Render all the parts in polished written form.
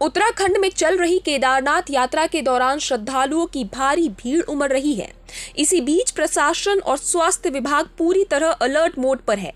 उत्तराखंड में चल रही केदारनाथ यात्रा के दौरान श्रद्धालुओं की भारी भीड़ उमड़ रही है। इसी बीच प्रशासन और स्वास्थ्य विभाग पूरी तरह अलर्ट मोड पर है।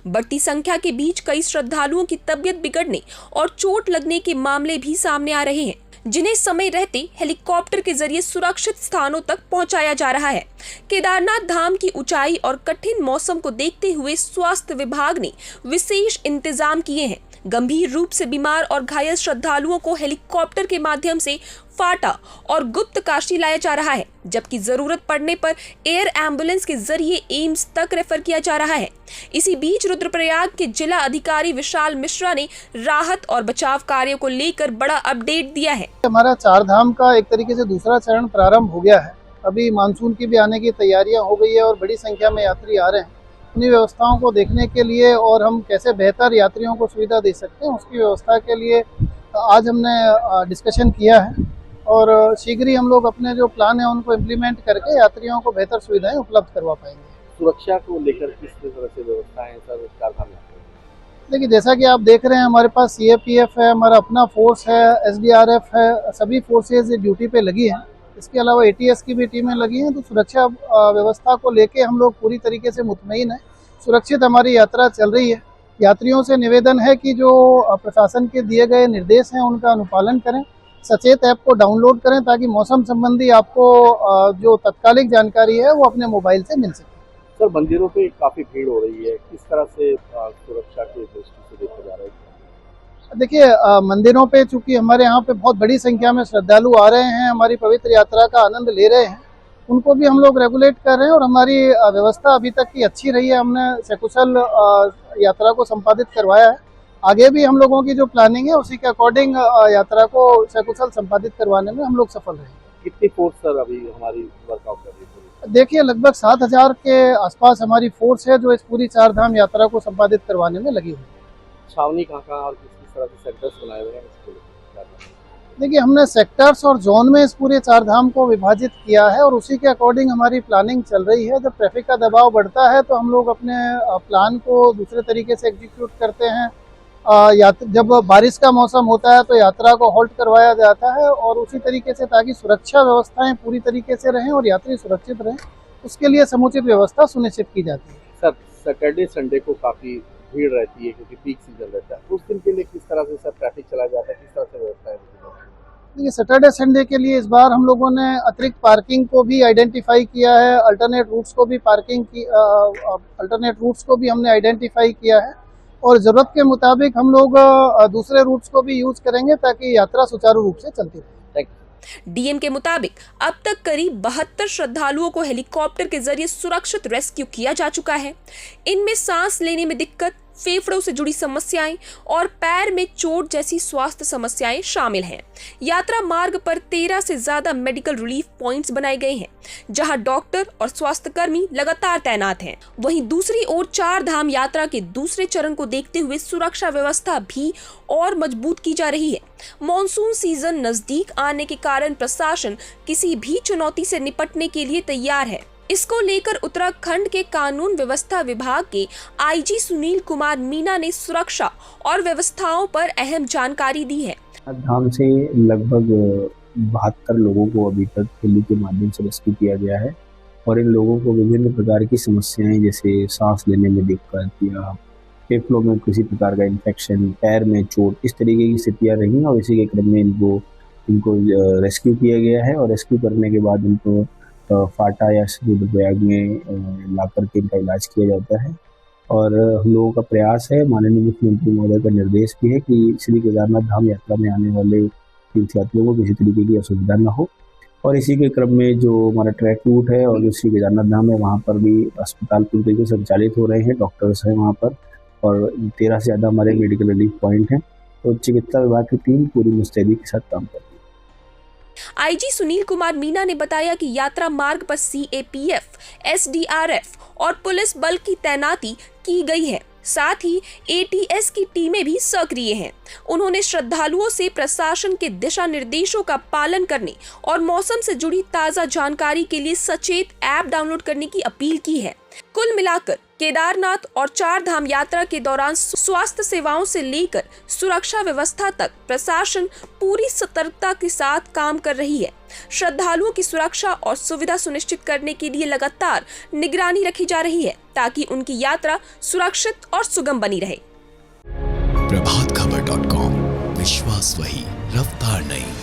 बढ़ती संख्या के बीच कई श्रद्धालुओं की तबीयत बिगड़ने और चोट लगने के मामले भी सामने आ रहे हैं, जिन्हें समय रहते हेलीकॉप्टर के जरिए सुरक्षित स्थानों तक पहुंचाया जा रहा है। केदारनाथ धाम की ऊंचाई और कठिन मौसम को देखते हुए स्वास्थ्य विभाग ने विशेष इंतजाम किए हैं। गंभीर रूप से बीमार और घायल श्रद्धालुओं को हेलीकॉप्टर के माध्यम से फाटा और गुप्त काशी लाया जा रहा है, जबकि जरूरत पड़ने पर एयर एम्बुलेंस के जरिए एम्स तक रेफर किया जा रहा है। इसी बीच रुद्रप्रयाग के जिला अधिकारी विशाल मिश्रा ने राहत और बचाव कार्यों को लेकर बड़ा अपडेट दिया है। हमारा चार धाम का एक तरीके से दूसरा चरण प्रारंभ हो गया है। अभी मानसून की भी आने की तैयारियां हो गई है और बड़ी संख्या में यात्री आ रहे हैं। उन्हीं व्यवस्थाओं को देखने के लिए और हम कैसे बेहतर यात्रियों को सुविधा दे सकते हैं, उसकी व्यवस्था के लिए आज हमने डिस्कशन किया है और शीघ्र ही हम लोग अपने जो प्लान है उनको इम्प्लीमेंट करके यात्रियों को बेहतर सुविधाएं उपलब्ध करवा पाएंगे। सुरक्षा को लेकर किस तरह से व्यवस्था है सर चारधाम यात्रा? देखिए, जैसा कि आप देख रहे हैं, हमारे पास CAPF है, हमारा अपना फोर्स है, SDRF है, सभी फोर्सेज ड्यूटी पे लगी हैं। इसके अलावा ATS की भी टीमें लगी हैं। तो सुरक्षा व्यवस्था को लेके हम लोग पूरी तरीके से मुतमईन हैं। सुरक्षित हमारी यात्रा चल रही है। यात्रियों से निवेदन है कि जो प्रशासन के दिए गए निर्देश हैं उनका अनुपालन करें। सचेत ऐप को डाउनलोड करें ताकि मौसम संबंधी आपको जो तत्कालिक जानकारी है वो अपने मोबाइल से मिल सके। सर, मंदिरों पे काफी भीड़ हो रही है, किस तरह से सुरक्षा की दृष्टि से देखा जा रहा है? देखिए, मंदिरों पे चूंकि हमारे यहाँ पे बहुत बड़ी संख्या में श्रद्धालु आ रहे हैं, हमारी पवित्र यात्रा का आनंद ले रहे हैं, उनको भी हम लोग रेगुलेट कर रहे हैं और हमारी व्यवस्था अभी तक की अच्छी रही है। हमने सकुशल यात्रा को संपादित करवाया है। आगे भी हम लोगों की जो प्लानिंग है उसी के अकॉर्डिंग यात्रा को सकुशल संपादित करवाने में हम लोग सफल रहेंगे। कितनी फोर्स सर अभी हमारी वर्कआउट कर रही है? देखिए, लगभग 7,000 के आसपास हमारी फोर्स है जो इस पूरी चारधाम यात्रा को संपादित करवाने में लगी हुई है। छावनी कहाँ और किस तरह से सेक्टर्स बनाए हुए हैं? देखिए, हमने सेक्टर्स और जोन में इस पूरे चारधाम को विभाजित किया है और उसी के अकॉर्डिंग हमारी प्लानिंग चल रही है। जब ट्रैफिक का दबाव बढ़ता है तो हम लोग अपने प्लान को दूसरे तरीके से एग्जीक्यूट करते हैं। जब बारिश का मौसम होता है तो यात्रा को होल्ड करवाया जाता है और उसी तरीके से, ताकि सुरक्षा व्यवस्थाएं पूरी तरीके से रहें और यात्री सुरक्षित रहें, उसके लिए समुचित व्यवस्था सुनिश्चित की जाती है। सर, सैटरडे संडे को काफी भीड़ रहती है क्योंकि पीक सीजन रहता है, उस दिन के लिए किस तरह से सर ट्रैफिक चला जाता है, किस तरह से व्यवस्था है? देखिए, सैटरडे संडे के लिए इस बार हम लोगों ने अतिरिक्त पार्किंग को भी आइडेंटिफाई किया है, अल्टरनेट रूट्स को भी हमने आइडेंटिफाई किया है और जरूरत के मुताबिक हम लोग दूसरे रूट्स को भी यूज करेंगे ताकि यात्रा सुचारू रूप से चलती रहे। डीएम के मुताबिक अब तक करीब 72 श्रद्धालुओं को हेलीकॉप्टर के जरिए सुरक्षित रेस्क्यू किया जा चुका है। इनमें सांस लेने में दिक्कत, फेफड़ों से जुड़ी समस्याएं और पैर में चोट जैसी स्वास्थ्य समस्याएं शामिल हैं। यात्रा मार्ग पर 13 से ज्यादा मेडिकल रिलीफ पॉइंट्स बनाए गए हैं, जहां डॉक्टर और स्वास्थ्यकर्मी लगातार तैनात हैं। वहीं दूसरी ओर चार धाम यात्रा के दूसरे चरण को देखते हुए सुरक्षा व्यवस्था भी और मजबूत की जा रही है। मॉनसून सीजन नजदीक आने के कारण प्रशासन किसी भी चुनौती से निपटने के लिए तैयार है। इसको लेकर उत्तराखंड के कानून व्यवस्था विभाग के IG सुनील कुमार मीना ने सुरक्षा और व्यवस्थाओं पर अहम जानकारी दी है। धाम से लगभग 72 लोगों को अभी तक हेली के माध्यम से रेस्क्यू किया गया है और इन लोगों को विभिन्न प्रकार की समस्याएं जैसे सांस लेने में दिक्कत या फेफड़ों में किसी प्रकार का इन्फेक्शन, पैर में चोट, इस तरीके की स्थितियाँ रही और इसी के क्रम में इनको रेस्क्यू किया गया है और रेस्क्यू करने के बाद इनको फाटा या रुद्रप्रयाग में ला करके इनका इलाज किया जाता है। और हम लोगों का प्रयास है, माननीय मुख्यमंत्री महोदय का निर्देश भी है कि श्री केदारनाथ धाम यात्रा में आने वाले तीर्थयात्रियों को किसी तरीके की असुविधा न हो। और इसी के क्रम में जो हमारा ट्रैक रूट है और जो श्री केदारनाथ धाम है वहाँ पर भी अस्पताल पूरी तरीके से संचालित हो रहे हैं, डॉक्टर्स हैं वहाँ पर और 13 से ज़्यादा हमारे मेडिकल रिलीफ पॉइंट हैं। तो चिकित्सा विभाग की टीम पूरी मुस्तैदी के साथ काम कर रही है। IG सुनील कुमार मीना ने बताया कि यात्रा मार्ग पर CAPF, SDRF और पुलिस बल की तैनाती की गई है। साथ ही ATS की टीमें भी सक्रिय हैं। उन्होंने श्रद्धालुओं से प्रशासन के दिशा निर्देशों का पालन करने और मौसम से जुड़ी ताज़ा जानकारी के लिए सचेत ऐप डाउनलोड करने की अपील की है। कुल मिलाकर केदारनाथ और 4 धाम यात्रा के दौरान स्वास्थ्य सेवाओं से लेकर सुरक्षा व्यवस्था तक प्रशासन पूरी सतर्कता के साथ काम कर रही है। श्रद्धालुओं की सुरक्षा और सुविधा सुनिश्चित करने के लिए लगातार निगरानी रखी जा रही है ताकि उनकी यात्रा सुरक्षित और सुगम बनी रहे। प्रभातखबर.com, विश्वास वही, रफ्तार नहीं।